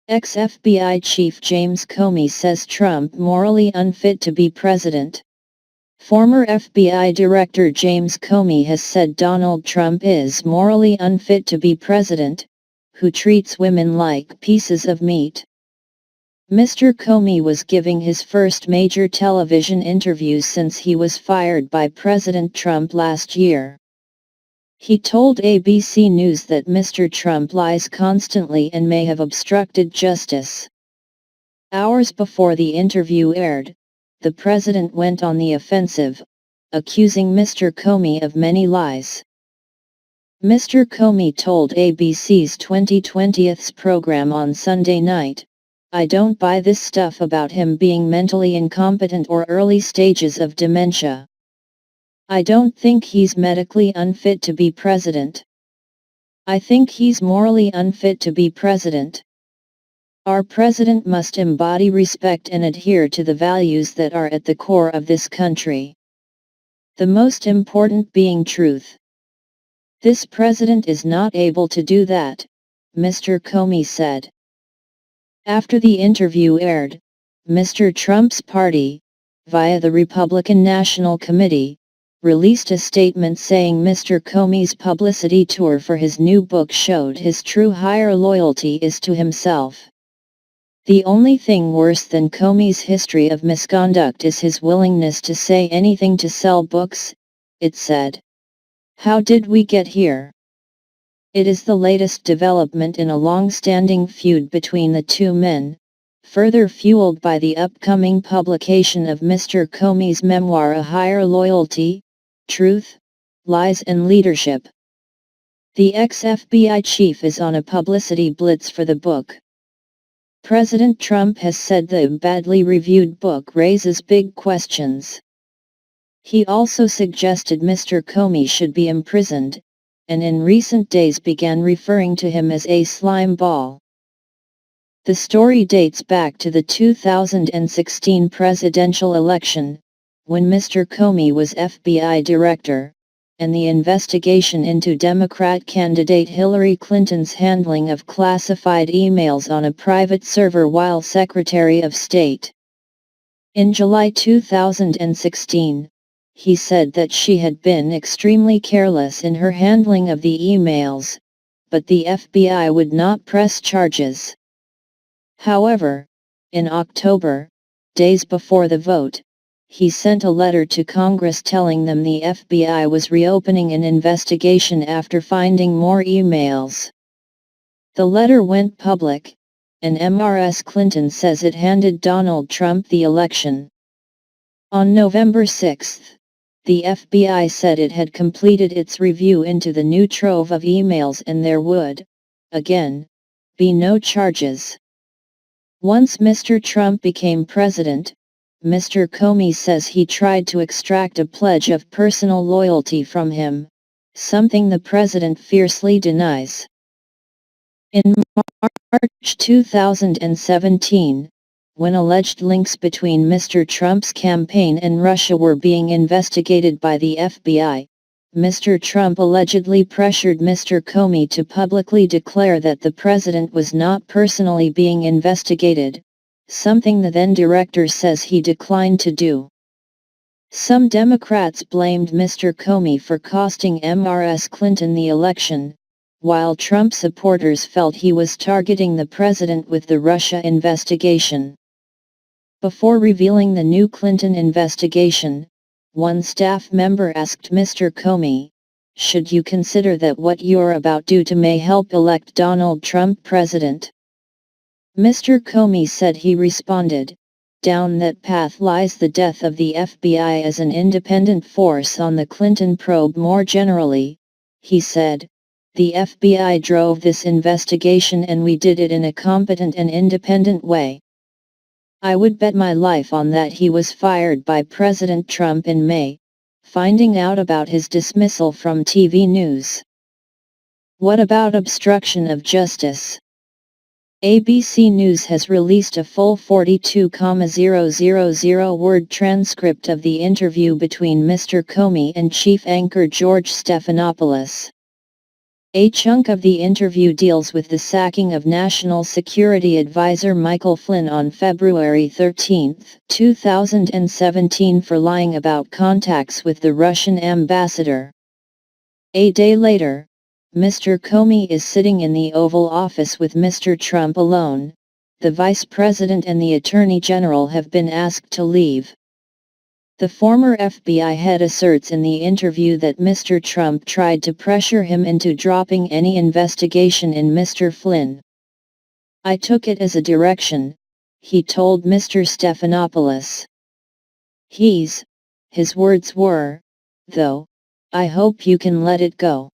Ex-FBI Chief James Comey says Trump morally unfit to be president. Former FBI Director James Comey has said Donald Trump is morally unfit to be president, who treats women like pieces of meat. Mr. Comey was giving his first major television interview since he was fired by President Trump last year. He told ABC News that Mr. Trump lies constantly and may have obstructed justice. Hours before the interview aired, the president went on the offensive, accusing Mr. Comey of many lies. Mr. Comey told ABC's 2020's program on Sunday night, "I don't buy this stuff about him being mentally incompetent or early stages of dementia. I don't think he's medically unfit to be president. I think he's morally unfit to be president. Our president must embody respect and adhere to the values that are at the core of this country. The most important being truth. This president is not able to do that," Mr. Comey said. After the interview aired, Mr. Trump's party, via the Republican National Committee, released a statement saying Mr. Comey's publicity tour for his new book showed his true higher loyalty is to himself. "The only thing worse than Comey's history of misconduct is his willingness to say anything to sell books," it said. "How did we get here?" It is the latest development in a long-standing feud between the two men, further fueled by the upcoming publication of Mr. Comey's memoir A Higher Loyalty, Truth, Lies and Leadership. The ex-FBI chief is on a publicity blitz for the book. President Trump has said the badly reviewed book raises big questions. He also suggested Mr. Comey should be imprisoned, and in recent days began referring to him as a slime ball. The story dates back to the 2016 presidential election, when Mr. Comey was FBI director, and the investigation into Democrat candidate Hillary Clinton's handling of classified emails on a private server while Secretary of State. In July 2016, he said that she had been extremely careless in her handling of the emails, but the FBI would not press charges. However, in October, days before the vote, he sent a letter to Congress telling them the FBI was reopening an investigation after finding more emails. The letter went public, and Ms. Clinton says it handed Donald Trump the election. On November 6, the FBI said it had completed its review into the new trove of emails and there would, again, be no charges. Once Mr. Trump became president, Mr. Comey says he tried to extract a pledge of personal loyalty from him, something the president fiercely denies. In March 2017, when alleged links between Mr. Trump's campaign and Russia were being investigated by the FBI, Mr. Trump allegedly pressured Mr. Comey to publicly declare that the president was not personally being investigated, something the then director says he declined to do. Some Democrats blamed Mr. Comey for costing Ms. Clinton the election, while Trump supporters felt he was targeting the president with the Russia investigation. Before revealing the new Clinton investigation, one staff member asked Mr. Comey, "Should you consider that what you're about to may help elect Donald Trump president?" Mr. Comey said he responded, "Down that path lies the death of the FBI as an independent force on the Clinton probe more generally," he said. "The FBI drove this investigation and we did it in a competent and independent way. I would bet my life on that." He was fired by President Trump in May, finding out about his dismissal from TV news. What about obstruction of justice? ABC News has released a full 42,000-word transcript of the interview between Mr. Comey and chief anchor George Stephanopoulos. A chunk of the interview deals with the sacking of National Security Advisor Michael Flynn on February 13, 2017 for lying about contacts with the Russian ambassador. A day later, Mr. Comey is sitting in the Oval Office with Mr. Trump alone. The Vice President and the Attorney General have been asked to leave. The former FBI head asserts in the interview that Mr. Trump tried to pressure him into dropping any investigation in Mr. Flynn. "I took it as a direction," he told Mr. Stephanopoulos. His words were, "Though, I hope you can let it go."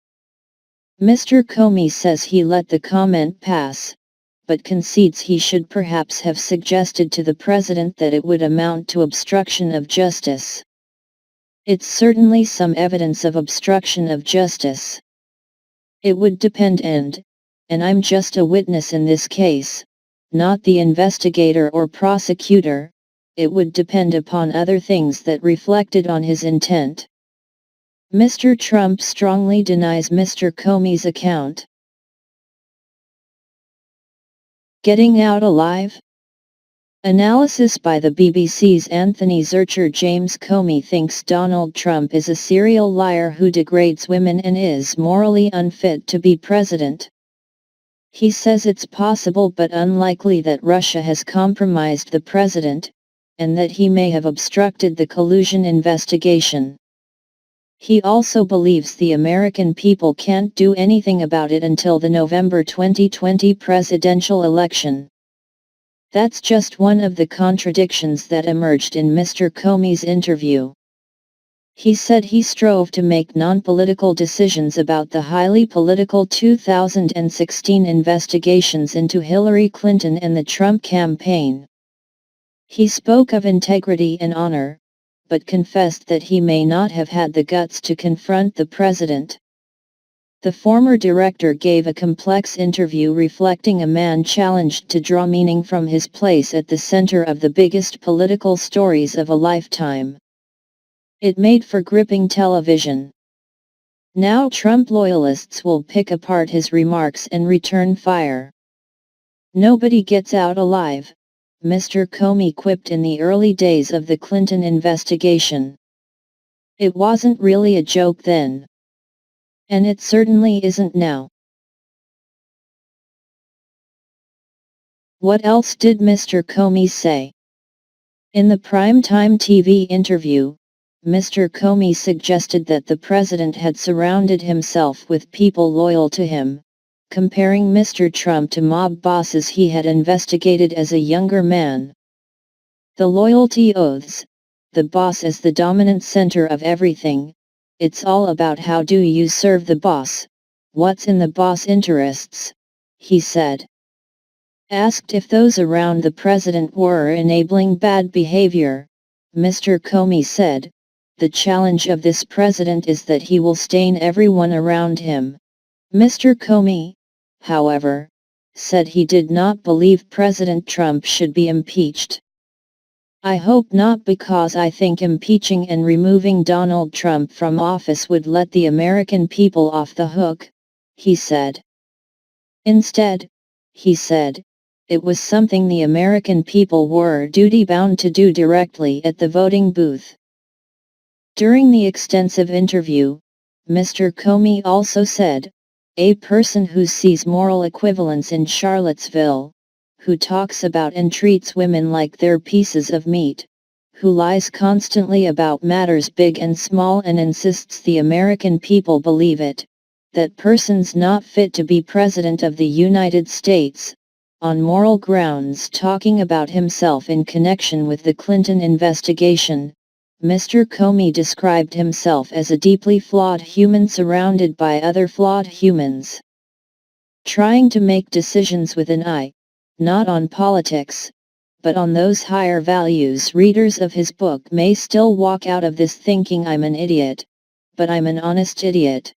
Mr. Comey says he let the comment pass, but concedes he should perhaps have suggested to the president that it would amount to obstruction of justice. "It's certainly some evidence of obstruction of justice. It would depend and I'm just a witness in this case, not the investigator or prosecutor. It would depend upon other things that reflected on his intent." Mr. Trump strongly denies Mr. Comey's account. Getting out alive? Analysis by the BBC's Anthony Zurcher. James Comey thinks Donald Trump is a serial liar who degrades women and is morally unfit to be president. He says it's possible but unlikely that Russia has compromised the president, and that he may have obstructed the collusion investigation. He also believes the American people can't do anything about it until the November 2020 presidential election. That's just one of the contradictions that emerged in Mr. Comey's interview. He said he strove to make non-political decisions about the highly political 2016 investigations into Hillary Clinton and the Trump campaign. He spoke of integrity and honor, but confessed that he may not have had the guts to confront the president. The former director gave a complex interview reflecting a man challenged to draw meaning from his place at the center of the biggest political stories of a lifetime. It made for gripping television. Now Trump loyalists will pick apart his remarks and return fire. "Nobody gets out alive," Mr. Comey quipped in the early days of the Clinton investigation. "It wasn't really a joke then. And it certainly isn't now." What else did Mr. Comey say? In the primetime TV interview, Mr. Comey suggested that the president had surrounded himself with people loyal to him, comparing Mr. Trump to mob bosses he had investigated as a younger man. "The loyalty oaths, the boss as the dominant center of everything, it's all about how do you serve the boss, what's in the boss' interests," he said. Asked if those around the president were enabling bad behavior, Mr. Comey said, "The challenge of this president is that he will stain everyone around him." Mr. Comey, however, said he did not believe President Trump should be impeached. "I hope not, because I think impeaching and removing Donald Trump from office would let the American people off the hook," he said. Instead, he said, it was something the American people were duty-bound to do directly at the voting booth. During the extensive interview, Mr. Comey also said, "A person who sees moral equivalence in Charlottesville, who talks about and treats women like they're pieces of meat, who lies constantly about matters big and small and insists the American people believe it, that person's not fit to be President of the United States," on moral grounds. Talking about himself in connection with the Clinton investigation, Mr. Comey described himself as a deeply flawed human surrounded by other flawed humans. Trying to make decisions with an eye, not on politics, but on those higher values. Readers of his book may still walk out of this thinking I'm an idiot, but I'm an honest idiot.